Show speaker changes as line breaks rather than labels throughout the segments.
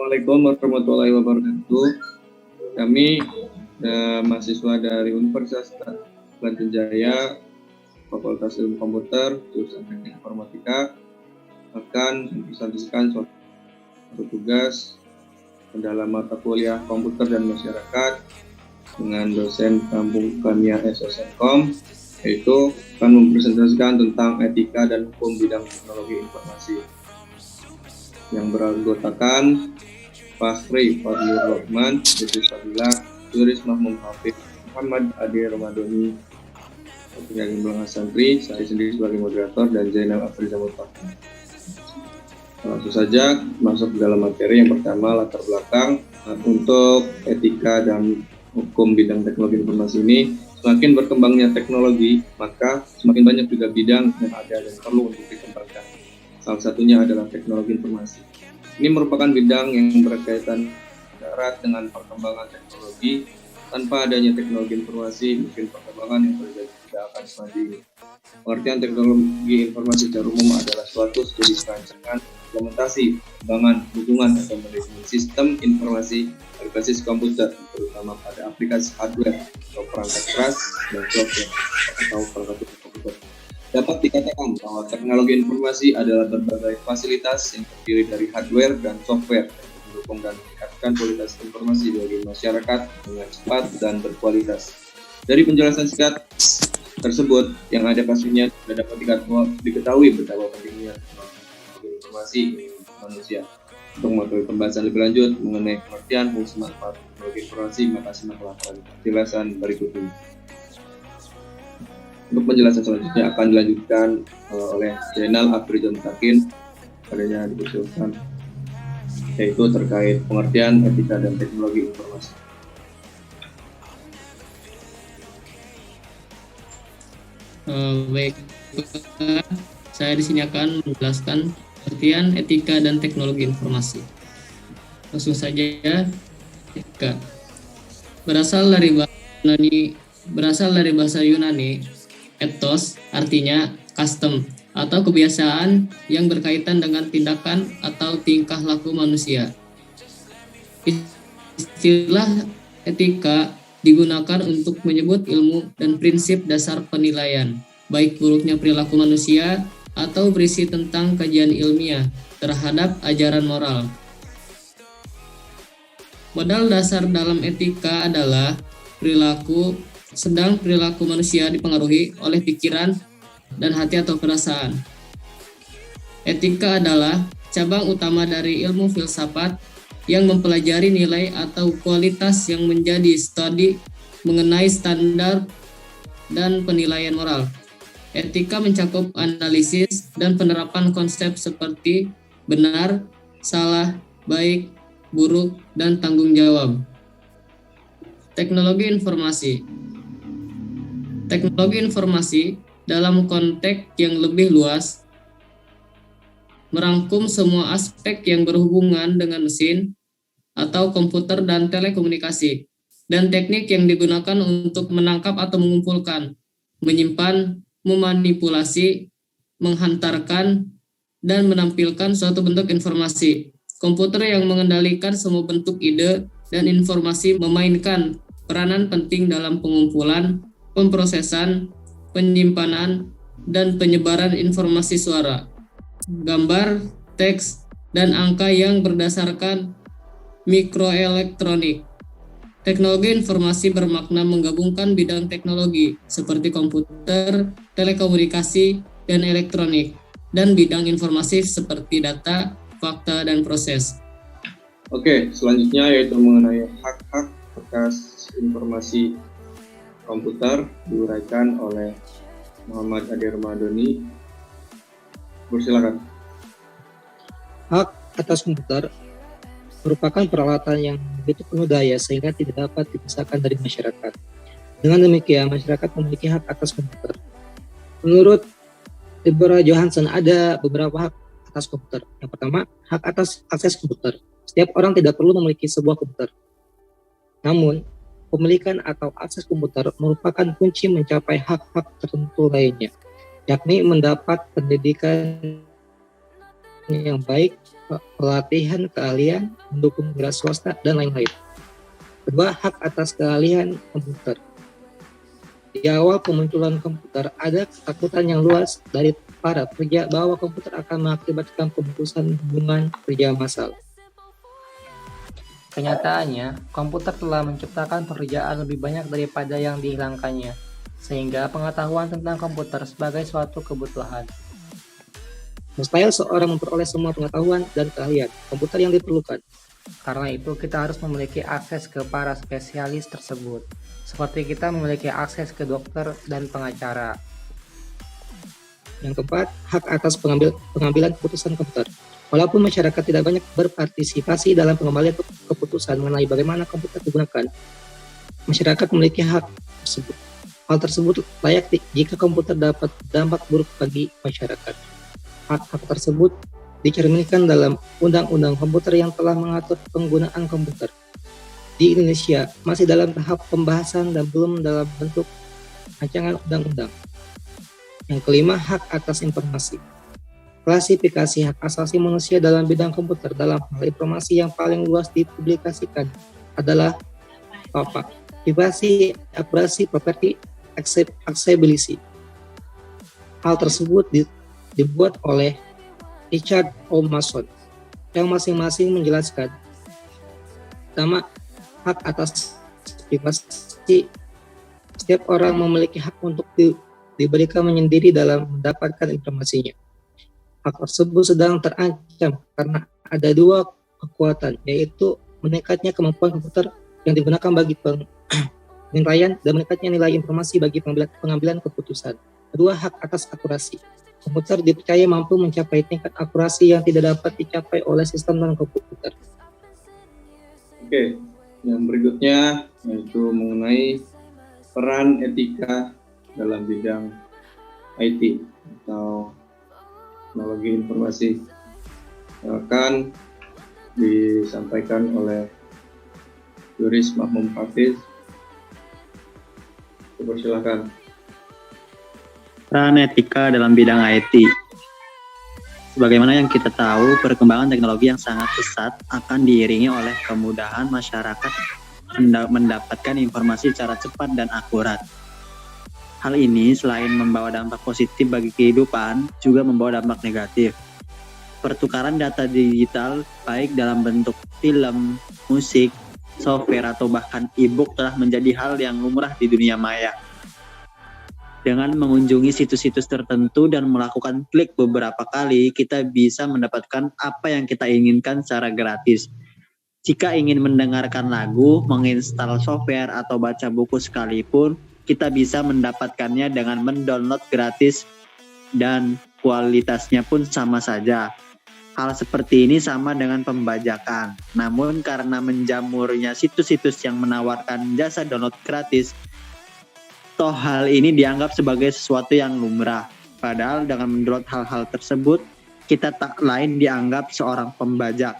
Assalamualaikum warahmatullahi wabarakatuh. Kami mahasiswa dari Universitas Banten Jaya, Fakultas Ilmu Komputer, jurusan Teknik Informatika, akan mempresentasikan suatu tugas dalam mata kuliah Komputer dan Masyarakat dengan dosen kampung Kamia SSNKOM, yaitu akan mempresentasikan tentang etika dan hukum bidang teknologi informasi yang beranggotakan Fasri Fadlur Rahman, Yusuf Fadilah, Yuris Mahmud Hafid, Muhammad Ade Ramadhani, Penyanyi Belang Santri, saya sendiri sebagai moderator, dan Zainal Afriza Mutfaqih. Langsung saja masuk ke dalam materi. Yang pertama, latar belakang untuk etika dan hukum bidang teknologi informasi ini. Semakin berkembangnya teknologi, maka semakin banyak juga bidang yang ada dan perlu untuk dikembangkan. Salah satunya adalah teknologi informasi. Ini merupakan bidang yang berkaitan erat dengan perkembangan teknologi. Tanpa adanya teknologi informasi, mungkin perkembangan yang terjadi tidak akan semaju ini. Pengertian teknologi informasi secara umum adalah suatu studi perancangan, implementasi, pengembangan, hubungan atau manajemen sistem informasi berbasis komputer, terutama pada aplikasi hardware atau perangkat keras dan software atau perangkat komputer. Dapat dikatakan bahwa teknologi informasi adalah berbagai fasilitas yang terdiri dari hardware dan software yang mendukung dan meningkatkan kualitas informasi bagi masyarakat dengan cepat dan berkualitas. Dari penjelasan singkat tersebut, yang ada pastinya sudah dapat diketahui betapa pentingnya teknologi informasi manusia. Untuk mengetahui pembahasan lebih lanjut mengenai pengertian fungsi manfaat teknologi informasi, maka simaklah penjelasan berikut ini. Untuk penjelasan selanjutnya akan dilanjutkan oleh Zainal Afriza Mutfaqih, padanya dipersilakan, yaitu terkait pengertian etika dan teknologi informasi.
Baik, saya di sini akan menjelaskan pengertian etika dan teknologi informasi. Langsung saja ya, etika berasal dari bahasa Yunani ethos, artinya custom atau kebiasaan yang berkaitan dengan tindakan atau tingkah laku manusia. Istilah etika digunakan untuk menyebut ilmu dan prinsip dasar penilaian, baik buruknya perilaku manusia atau berisi tentang kajian ilmiah terhadap ajaran moral. Modal dasar dalam etika adalah perilaku, sedang perilaku manusia dipengaruhi oleh pikiran dan hati atau perasaan. Etika adalah cabang utama dari ilmu filsafat yang mempelajari nilai atau kualitas yang menjadi studi mengenai standar dan penilaian moral. Etika mencakup analisis dan penerapan konsep seperti benar, salah, baik, buruk, dan tanggung jawab. Teknologi informasi. Teknologi informasi dalam konteks yang lebih luas merangkum semua aspek yang berhubungan dengan mesin atau komputer dan telekomunikasi, dan teknik yang digunakan untuk menangkap atau mengumpulkan, menyimpan, memanipulasi, menghantarkan, dan menampilkan suatu bentuk informasi. Komputer yang mengendalikan semua bentuk ide dan informasi memainkan peranan penting dalam pengumpulan, pemrosesan, penyimpanan, dan penyebaran informasi suara, gambar, teks, dan angka yang berdasarkan mikroelektronik. Teknologi informasi bermakna menggabungkan bidang teknologi seperti komputer, telekomunikasi, dan elektronik, dan bidang informasi seperti data, fakta, dan proses.
Oke, selanjutnya yaitu mengenai hak-hak atas informasi komputer diuraikan oleh Muhammad Ade Ramadhani. Bersilakan.
Hak atas komputer merupakan peralatan yang begitu penuh daya sehingga tidak dapat dipisahkan dari masyarakat. Dengan demikian, masyarakat memiliki hak atas komputer. Menurut Deborah Johansson, ada beberapa hak atas komputer. Yang pertama, hak atas akses komputer. Setiap orang tidak perlu memiliki sebuah komputer. Namun, pemilikan atau akses komputer merupakan kunci mencapai hak-hak tertentu lainnya, yakni mendapat pendidikan yang baik, pelatihan keahlian, mendukung wira swasta, dan lain-lain. Kedua, hak atas keahlian komputer. Di awal pemunculan komputer, ada ketakutan yang luas dari para pekerja bahwa komputer akan mengakibatkan pemutusan hubungan kerja massal. Kenyataannya, komputer telah menciptakan pekerjaan lebih banyak daripada yang dihilangkannya, sehingga pengetahuan tentang komputer sebagai suatu kebutuhan. Mustahil seorang memperoleh semua pengetahuan dan keahlian komputer yang diperlukan. Karena itu, kita harus memiliki akses ke para spesialis tersebut, seperti kita memiliki akses ke dokter dan pengacara. Yang keempat, hak atas pengambilan keputusan komputer. Walaupun masyarakat tidak banyak berpartisipasi dalam pengambilan keputusan mengenai bagaimana komputer digunakan, masyarakat memiliki hak tersebut. Hal tersebut layak jika komputer dapat dampak buruk bagi masyarakat. Hak-hak tersebut dicerminkan dalam Undang-Undang Komputer yang telah mengatur penggunaan komputer. Di Indonesia masih dalam tahap pembahasan dan belum dalam bentuk rancangan undang-undang. Yang kelima, hak atas informasi. Klasifikasi hak asasi manusia dalam bidang komputer dalam hal informasi yang paling luas dipublikasikan adalah PAPA, Privasi, Akurasi, Property, Accessibility. Hal tersebut dibuat oleh Richard O. Mason, yang masing-masing menjelaskan. Pertama, hak atas privasi. Setiap orang memiliki hak untuk diberikan menyendiri dalam mendapatkan informasinya. Hak tersebut sedang terancam karena ada dua kekuatan, yaitu meningkatnya kemampuan komputer yang digunakan bagi penilaian dan meningkatnya nilai informasi bagi pengambilan keputusan. Kedua, hak atas akurasi. Komputer dipercaya mampu mencapai tingkat akurasi yang tidak dapat dicapai oleh sistem non-komputer.
Oke, yang berikutnya yaitu mengenai peran etika dalam bidang IT atau teknologi informasi yang akan disampaikan oleh Yuris Mahmum Hafiz. Silakan.
Peran etika dalam bidang IT. Sebagaimana yang kita tahu, perkembangan teknologi yang sangat pesat akan diiringi oleh kemudahan masyarakat mendapatkan informasi secara cepat dan akurat. Hal ini selain membawa dampak positif bagi kehidupan, juga membawa dampak negatif. Pertukaran data digital, baik dalam bentuk film, musik, software, atau bahkan e-book telah menjadi hal yang lumrah di dunia maya. Dengan mengunjungi situs-situs tertentu dan melakukan klik beberapa kali, kita bisa mendapatkan apa yang kita inginkan secara gratis. Jika ingin mendengarkan lagu, menginstal software, atau baca buku sekalipun, kita bisa mendapatkannya dengan mendownload gratis dan kualitasnya pun sama saja. Hal seperti ini sama dengan pembajakan. Namun karena menjamurnya situs-situs yang menawarkan jasa download gratis, toh hal ini dianggap sebagai sesuatu yang lumrah. Padahal dengan mendownload hal-hal tersebut, kita tak lain dianggap seorang pembajak.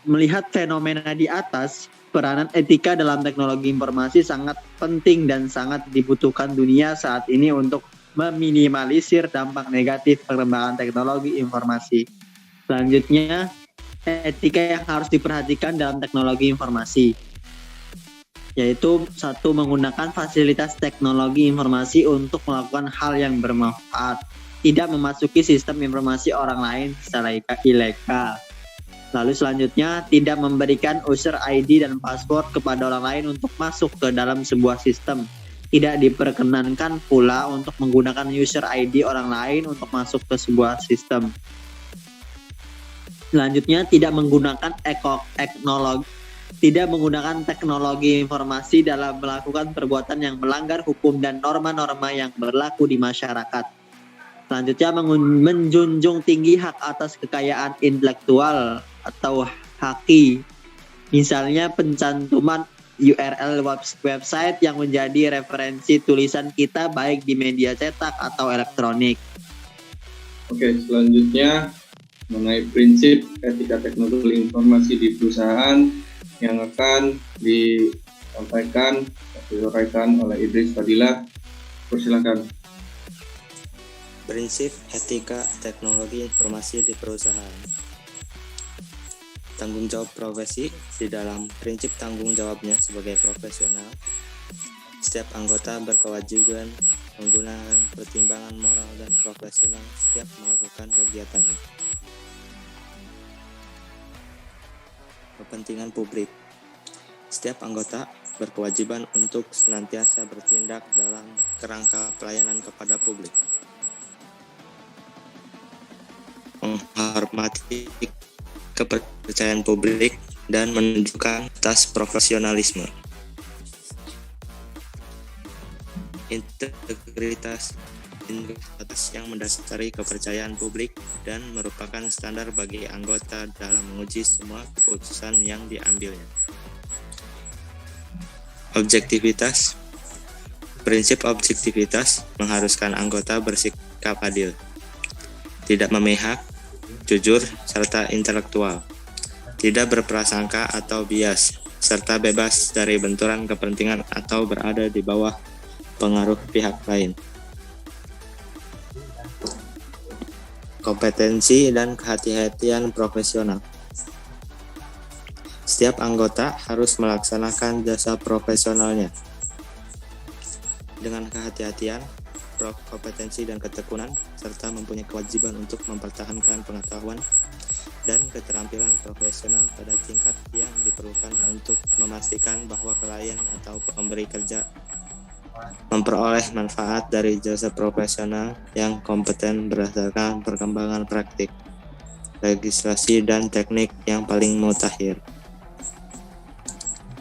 Melihat fenomena di atas, peranan etika dalam teknologi informasi sangat penting dan sangat dibutuhkan dunia saat ini untuk meminimalisir dampak negatif perkembangan teknologi informasi. Selanjutnya, etika yang harus diperhatikan dalam teknologi informasi, yaitu satu, menggunakan fasilitas teknologi informasi untuk melakukan hal yang bermanfaat, tidak memasuki sistem informasi orang lain secara ilegal. Lalu selanjutnya, tidak memberikan user ID dan password kepada orang lain untuk masuk ke dalam sebuah sistem. Tidak diperkenankan pula untuk menggunakan user ID orang lain untuk masuk ke sebuah sistem. Selanjutnya, tidak menggunakan teknologi informasi dalam melakukan perbuatan yang melanggar hukum dan norma-norma yang berlaku di masyarakat. Selanjutnya, menjunjung tinggi hak atas kekayaan intelektual atau HAKI. Misalnya pencantuman URL website yang menjadi referensi tulisan kita baik di media cetak atau elektronik.
Oke, selanjutnya mengenai prinsip etika teknologi informasi di perusahaan yang akan disampaikan dan diuraikan oleh Idris Fadilah. Persilakan.
Prinsip etika teknologi informasi di perusahaan. Tanggung jawab profesi. Di dalam prinsip tanggung jawabnya sebagai profesional, setiap anggota berkewajiban menggunakan pertimbangan moral dan profesional setiap melakukan kegiatannya. Kepentingan publik. Setiap anggota berkewajiban untuk senantiasa bertindak dalam kerangka pelayanan kepada publik, menghormati kepercayaan publik, dan menunjukkan atas profesionalisme. Integritas yang mendasari kepercayaan publik dan merupakan standar bagi anggota dalam menguji semua keputusan yang diambilnya. Objektivitas. Prinsip objektivitas mengharuskan anggota bersikap adil, tidak memihak, jujur, serta intelektual, tidak berprasangka atau bias, serta bebas dari benturan kepentingan atau berada di bawah pengaruh pihak lain. Kompetensi dan kehati-hatian profesional. Setiap anggota harus melaksanakan jasa profesionalnya dengan kehati-hatian, kompetensi dan ketekunan, serta mempunyai kewajiban untuk mempertahankan pengetahuan dan keterampilan profesional pada tingkat yang diperlukan untuk memastikan bahwa klien atau pemberi kerja memperoleh manfaat dari jasa profesional yang kompeten berdasarkan perkembangan praktik, legislasi, dan teknik yang paling mutakhir.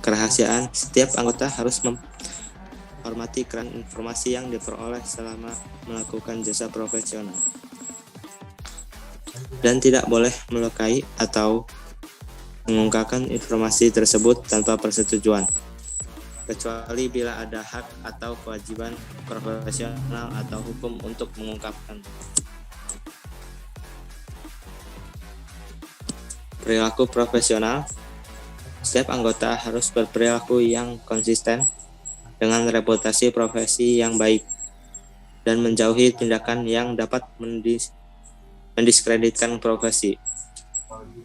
Kerahasiaan. Setiap anggota harus menghormati keran informasi yang diperoleh selama melakukan jasa profesional dan tidak boleh melukai atau mengungkapkan informasi tersebut tanpa persetujuan, kecuali bila ada hak atau kewajiban profesional atau hukum untuk mengungkapkan. Perilaku profesional. Setiap anggota harus berperilaku yang konsisten dengan reputasi profesi yang baik dan menjauhi tindakan yang dapat mendiskreditkan profesi.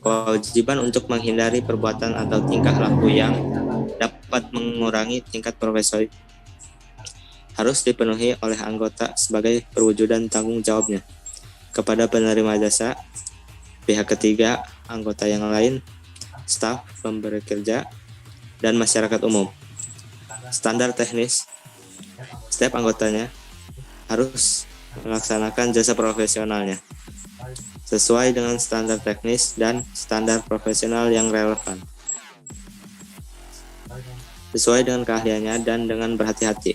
Kewajiban untuk menghindari perbuatan atau tingkah laku yang dapat mengurangi tingkat profesi harus dipenuhi oleh anggota sebagai perwujudan tanggung jawabnya kepada penerima jasa, pihak ketiga, anggota yang lain, staf, pemberi kerja, dan masyarakat umum. Standar teknis. Setiap anggotanya harus melaksanakan jasa profesionalnya sesuai dengan standar teknis dan standar profesional yang relevan, sesuai dengan keahliannya dan dengan berhati-hati.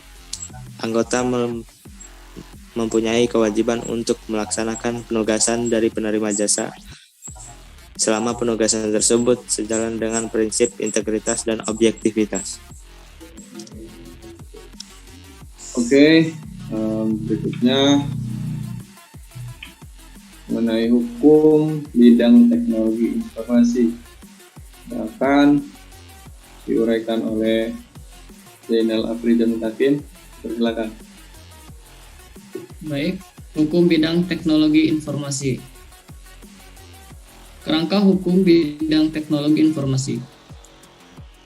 Anggota mempunyai kewajiban untuk melaksanakan penugasan dari penerima jasa selama penugasan tersebut sejalan dengan prinsip integritas dan objektivitas.
Oke, berikutnya mengenai hukum bidang teknologi informasi yang akan diuraikan oleh Zainal Afrizal Mutakin. Silakan.
Baik, hukum bidang teknologi informasi. Kerangka hukum bidang teknologi informasi.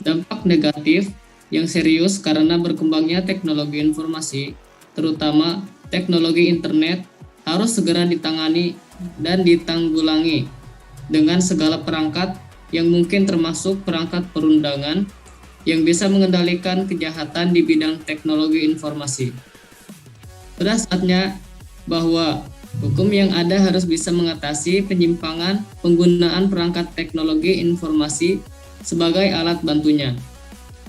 Dampak negatif yang serius karena berkembangnya teknologi informasi, terutama teknologi internet, harus segera ditangani dan ditanggulangi dengan segala perangkat yang mungkin, termasuk perangkat perundangan yang bisa mengendalikan kejahatan di bidang teknologi informasi. Pada saatnya bahwa hukum yang ada harus bisa mengatasi penyimpangan penggunaan perangkat teknologi informasi sebagai alat bantunya,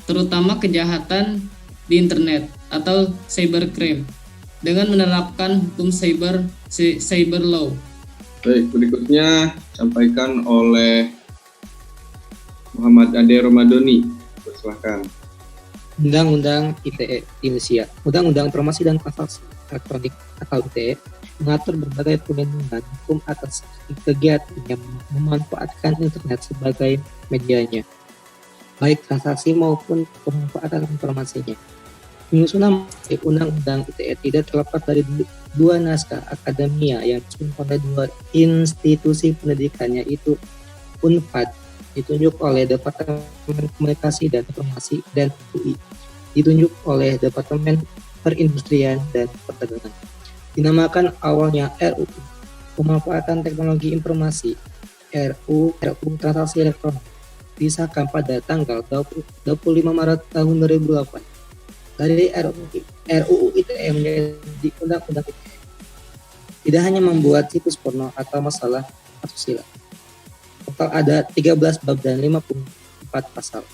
terutama kejahatan di internet atau cybercrime, dengan menerapkan hukum cyber law.
Baik, berikutnya disampaikan oleh Muhammad Ade Romadoni. Silakan.
Undang-Undang ITE Indonesia, Undang-Undang Informasi dan Transaksi Elektronik atau ITE, mengatur berbagai perlindungan hukum atas kegiatan yang memanfaatkan internet sebagai medianya, baik transaksi maupun pemanfaatan informasinya. Penyusunan Undang-Undang ITE tidak terlepas dari dua naskah akademia yang disusun oleh dua institusi pendidikan, yaitu UNPAD ditunjuk oleh Departemen Komunikasi dan Informasi dan UI, ditunjuk oleh Departemen Perindustrian dan Perdagangan. Dinamakan awalnya RUU, Pemanfaatan Teknologi Informasi, RUU Transaksi Elektronik, disahkan pada tanggal 25 Maret tahun 2008. Dari RUU ITE menjadi Undang-Undang ITE. Tidak hanya membuat situs porno atau masalah asusila. Total ada 13 bab dan 54 pasal.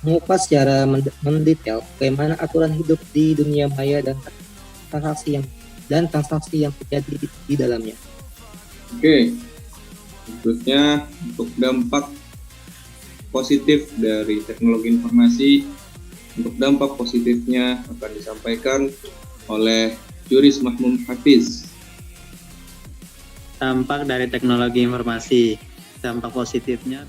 Mengupas secara mendetail bagaimana aturan hidup di dunia maya dan transaksi yang terjadi di dalamnya.
Oke, berikutnya untuk dampak positif dari teknologi informasi. Untuk dampak positifnya akan disampaikan oleh Juris Mahmud Hafiz.
Dampak dari teknologi informasi. Dampak positifnya,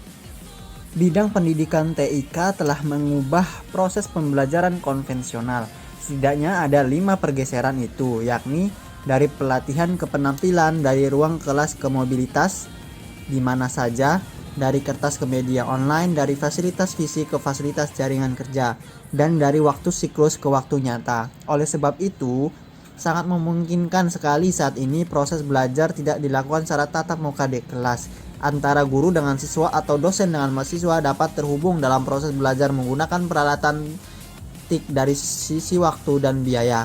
Bidang pendidikan TIK telah mengubah proses pembelajaran konvensional. Setidaknya ada 5 pergeseran itu, yakni dari pelatihan ke penampilan, dari ruang kelas ke mobilitas, di mana saja, dari kertas ke media online, dari fasilitas fisik ke fasilitas jaringan kerja, dan dari waktu siklus ke waktu nyata. Oleh sebab itu, sangat memungkinkan sekali saat ini proses belajar tidak dilakukan secara tatap muka di kelas. Antara guru dengan siswa atau dosen dengan mahasiswa dapat terhubung dalam proses belajar menggunakan peralatan TIK dari sisi waktu dan biaya.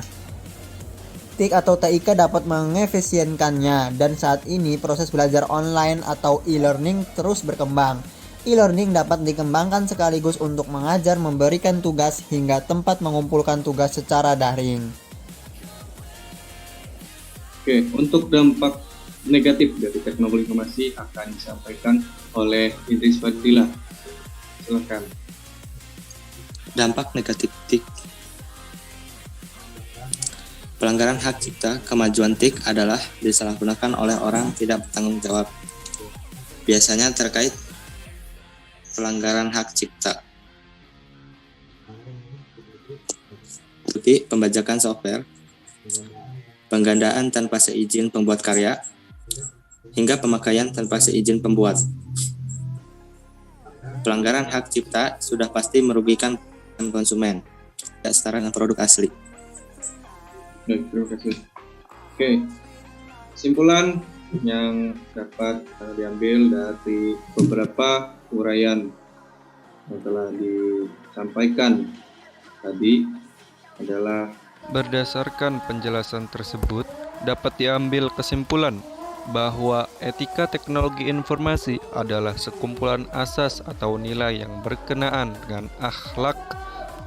TIK atau TIK dapat mengefisienkannya, dan saat ini proses belajar online atau e-learning terus berkembang. E-learning dapat dikembangkan sekaligus untuk mengajar, memberikan tugas, hingga tempat mengumpulkan tugas secara daring.
Oke, untuk dampak negatif dari teknologi informasi akan disampaikan oleh Idris Fadilah. Silakan.
Dampak negatif TIK. Pelanggaran hak cipta, kemajuan TIK adalah disalahgunakan oleh orang tidak bertanggung jawab. Biasanya terkait pelanggaran hak cipta, seperti pembajakan software, penggandaan tanpa seizin pembuat karya, hingga pemakaian tanpa seizin pembuat. Pelanggaran hak cipta sudah pasti merugikan konsumen, tidak setara dengan produk asli.
Baik, terima kasih. Oke, kesimpulan yang dapat diambil dari beberapa uraian yang telah disampaikan tadi adalah
berdasarkan penjelasan tersebut dapat diambil kesimpulan bahwa etika teknologi informasi adalah sekumpulan asas atau nilai yang berkenaan dengan akhlak,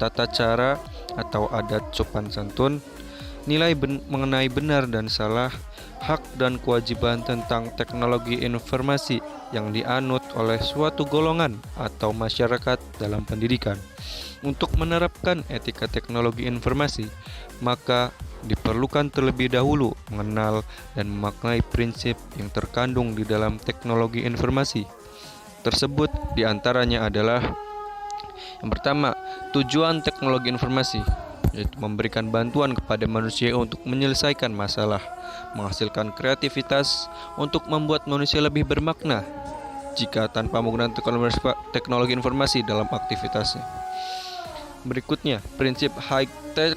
tata cara, atau adat sopan santun, nilai mengenai benar dan salah, hak dan kewajiban tentang teknologi informasi yang dianut oleh suatu golongan atau masyarakat dalam pendidikan. Untuk menerapkan etika teknologi informasi, maka diperlukan terlebih dahulu mengenal dan memaknai prinsip yang terkandung di dalam teknologi informasi. Tersebut diantaranya adalah yang pertama, tujuan teknologi informasi, yaitu memberikan bantuan kepada manusia untuk menyelesaikan masalah, menghasilkan kreativitas untuk membuat manusia lebih bermakna jika tanpa menggunakan teknologi informasi dalam aktivitasnya. Berikutnya, prinsip high tech,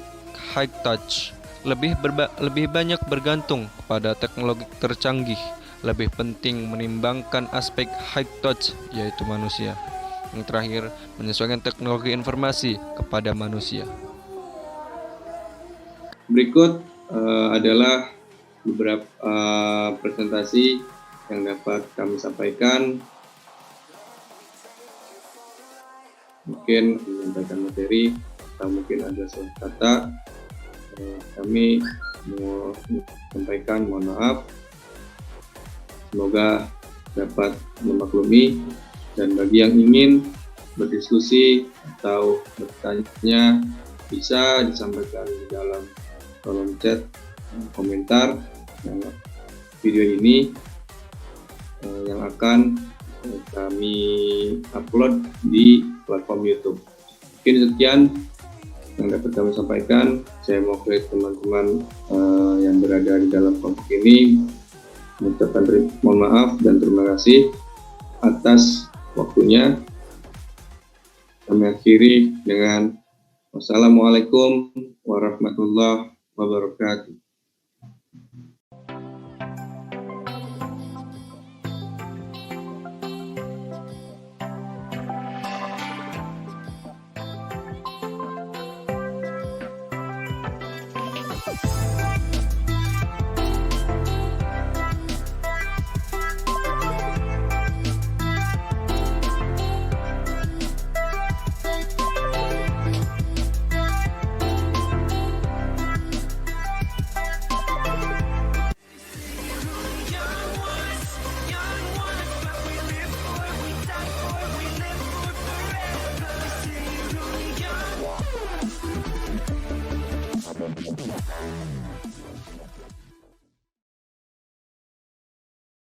high touch. Lebih banyak bergantung kepada teknologi tercanggih, lebih penting menimbangkan aspek high touch, yaitu manusia. Yang terakhir, menyesuaikan teknologi informasi kepada manusia.
berikut adalah beberapa presentasi yang dapat kami sampaikan. Mungkin menyampaikan materi atau mungkin ada salah kata. Kami mau sampaikan mohon maaf. Semoga dapat memaklumi, dan bagi yang ingin berdiskusi atau bertanya bisa disampaikan di dalam kolom chat komentar video ini yang akan kami upload di platform YouTube. Mungkin sekian yang dapat kami sampaikan. Saya mau ke teman-teman yang berada di dalam kelompok ini mengucapkan mohon maaf dan terima kasih atas waktunya. Kami akhiri dengan wassalamualaikum warahmatullahi wabarakatuh.
Thank you.